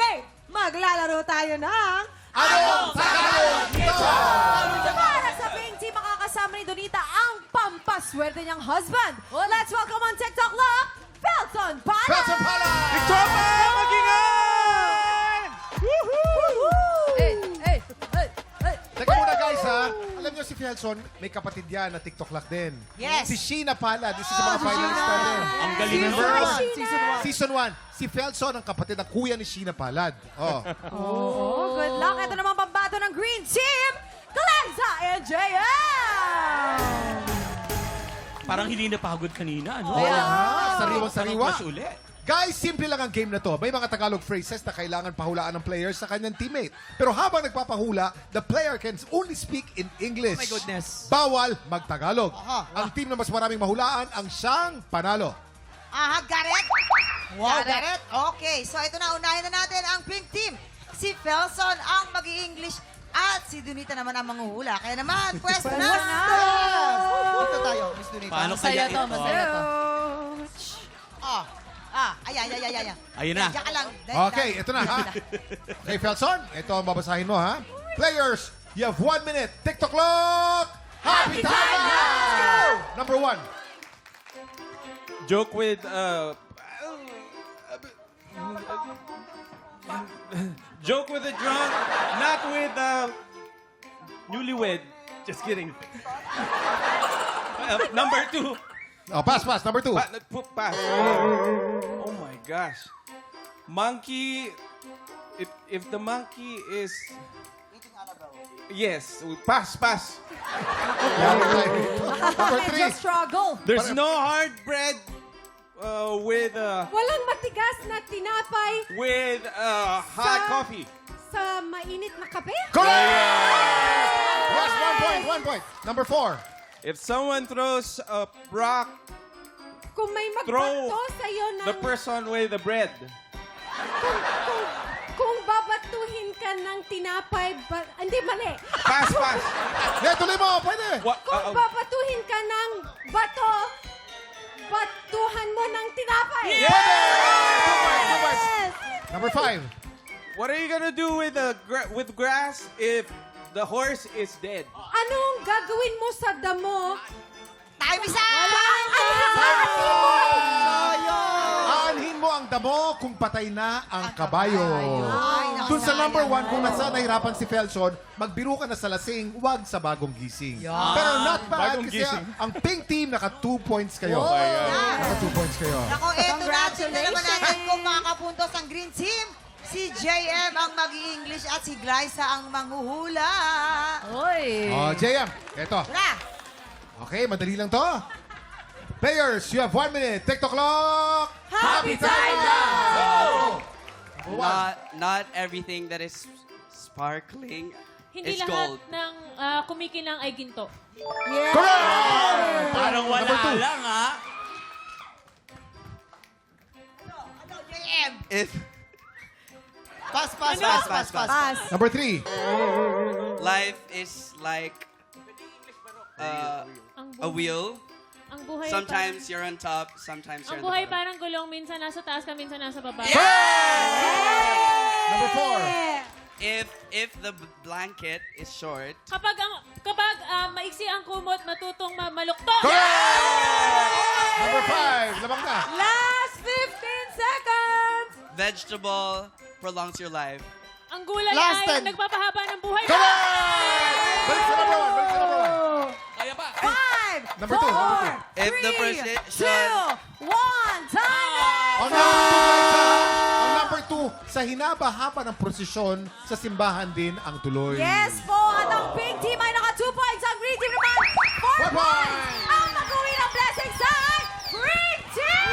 kundi maglalaro tayo ng... Anong sasagot nito? Para sa Pink Team, makakasama ni Donita ang pampaswerte niyang husband. Let's welcome on TikTok Lock, Felton Pala! Felton Pala! Tropa! Magingan! Teka muna guys ha. Alam niyo si Felson, may kapatid yan na TikTok lock din. Yes. Si Sheena Pala. This is sa mga finalist natin. Ang galing Remember? nun. Season 1. Si Felson ang kapatid ng kuya ni Sheena Palad. Oh. Oh, good luck. Ito naman pambato ng Green Team, Glenza and JM! Parang hindi napagod kanina, no? Kaya sariwang-sariwa. Mas uli. Guys, simple lang ang game na to. May mga Tagalog phrases na kailangan pahulaan ng player sa kanyang teammate. Pero habang nagpapahula, the player can only speak in English. Oh my goodness. Bawal magtagalog. Ang team na mas maraming mahulaan ang siyang panalo. Aha, got it? Wow, got it? Okay, so ito na, unahin na natin ang Pink Team. Si Felson ang mag-i-English at si Donita naman ang manghuhula. Kaya naman, pwesto na! Punta tayo, Miss Donita. Paano kaya ito? Ayan. Ayun na. Diyan ka lang. Okay, ito na ha. Okay, Felson, ito ang babasahin mo ha. Players, you have 1 minute. TikTok clock! Happy time now! Number 1. Joke with, joke with a drunk, not with, newlywed. Just kidding. Number 2. Oh, pass. Number 2. Pass. Oh my gosh. Monkey. If the monkey is. Yes. Pass. Number 3. Just struggle. There's no hard bread with Walang matigas na tinapay hot coffee. sa mainit na kape? Correct! Plus 1 point. Number 4. If someone throws a rock, Kung may throw magbato sa'yo ng... the person with the bread. Kung babatuhin ka ng tinapay... hindi, mali. Pass. Yeah, tuloy mo. Pwede. What? Kung babatuhin ka ng bato, batuhan mo ng tinapay. Number 5. What are you gonna do with with grass if the horse is dead? Anong gagawin mo sa damo? Time is up! Aanhin mo ang damo kung patay na ang kabayo. Ay, Dun sa number 1, nakasayang. kung nasa nahirapan si Felson, magbiro ka na sa lasing, wag sa bagong gising. Pero not bad Bagong kasi gising. ang pink team naka 2 points kayo. Yeah. Naka 2 points kayo. Ako, eto natin na naman Congratulations. natin kung makakapuntos ang Green Team. Si JM ang mag-i-English at si Glyza ang manghuhula. Oy. Oh, JM, eto. Tara! Okay, madali lang to. Players, you have 1 minute. TikTok clock! Happy time now! Not everything that is sparkling Hindi is lahat gold. ng kumikinang ay ginto. Correct! Parang wala Number 2. lang, ha? Ano, JM? If Pass. Number 3. life is like Ang a wheel, Ang buhay sometimes you're on top, sometimes ang you're on buhay the bottom. parang gulong, minsan nasa taas ka, minsan nasa baba. Number 4. If the blanket is short, Kapag maiksi ang kumot, matutong maluktok. Number 5. Labang na. Last 15 seconds! vegetable prolongs your life. Ang gulay Last ay 10. nagpapahaba ng buhay. Balik sa number 1. Kaya pa. 5, Number 2. Number 2. If the person 2, 1, time out! Ang number 2, guys, ha? Ang number 2, sa hinaba-haba ng prosesyon, sa simbahan din ang tuloy. Yes po, at ang Pink Team ay naka 2 points. Ang Green Team naman, 4 4 points. points. Ang mag-uwi ng blessings ay Green Team!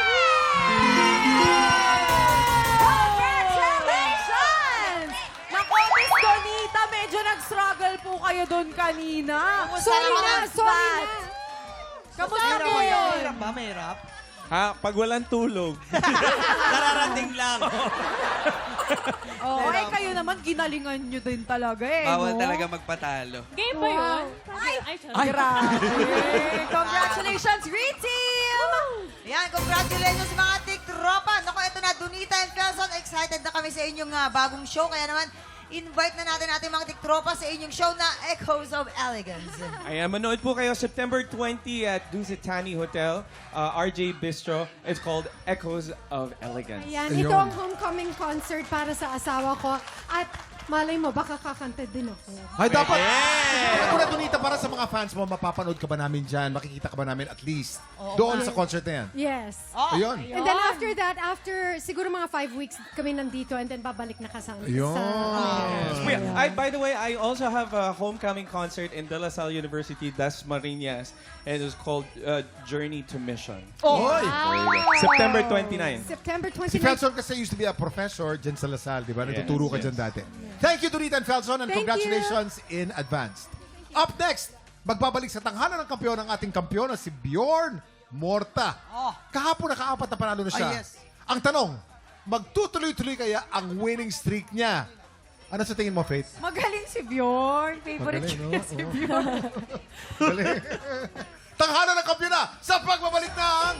Congratulations! Naku, Miss Donita, medyo nag-struggle po kayo doon kanina. Sorry na, sorry na. Kamusta po yun? Ha? Pag walang tulog. Kararating lang. Oo, kayo naman, ginalingan nyo din talaga eh. Bawal no? talaga magpatalo. Game ba yun? Ay, sorry. Grabe. Congratulations, Green Team! Yan, congratulations sa mga tiktropa. Naku, ito ito na, Donita and Felson, excited na kami sa inyong bagong show. Kaya naman, invite na natin ating mga tiktropa sa inyong show na Echoes of Elegance. Ayan, manood po kayo September 20 at Dusit-Tani Hotel, RJ Bistro. It's called Echoes of Elegance. Ayan, Ayun. ito ang homecoming concert para sa asawa ko. At malay mo, baka kakanta din ako. Ay, dapat. Ako na, Donita, para sa mga fans mo, mapapanood ka ba namin dyan? Makikita ka ba namin at least doon sa concert na yan? Yes. Ayun. And then after that, after siguro mga 5 weeks kami nandito and then babalik na kasama. Ayun. By the way, I also have a homecoming concert in De La Salle University, Das Marinas, and it's called Journey to Mission. Oy! September 29. September Si 29. Felson kasi used to be a professor dyan sa Lasal, di ba? Yes, Nagtuturo ka yes. dyan dati. Thank you, Donita and Felson, and Thank congratulations in advance. Up next, magbabalik sa tanghalan ng kampiyon ang ating kampiyon na si Bjorn Morta. Kahapon nakaapat na panalo na siya. Ang tanong, magtutuloy-tuloy kaya ang winning streak niya? Ano sa tingin mo, Faith? Magaling si Bjorn. Favorite Magaling, ko no? niya si Bjorn. Galing. Tanghalan ng kampiyon na sa pagbabalik ng...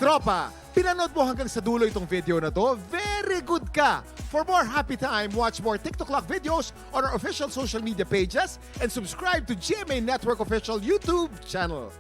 Tropa, pinanood mo hanggang sa dulo itong video na to, very good ka! For more happy time, watch more TikTok Lock videos on our official social media pages and subscribe to GMA Network official YouTube channel.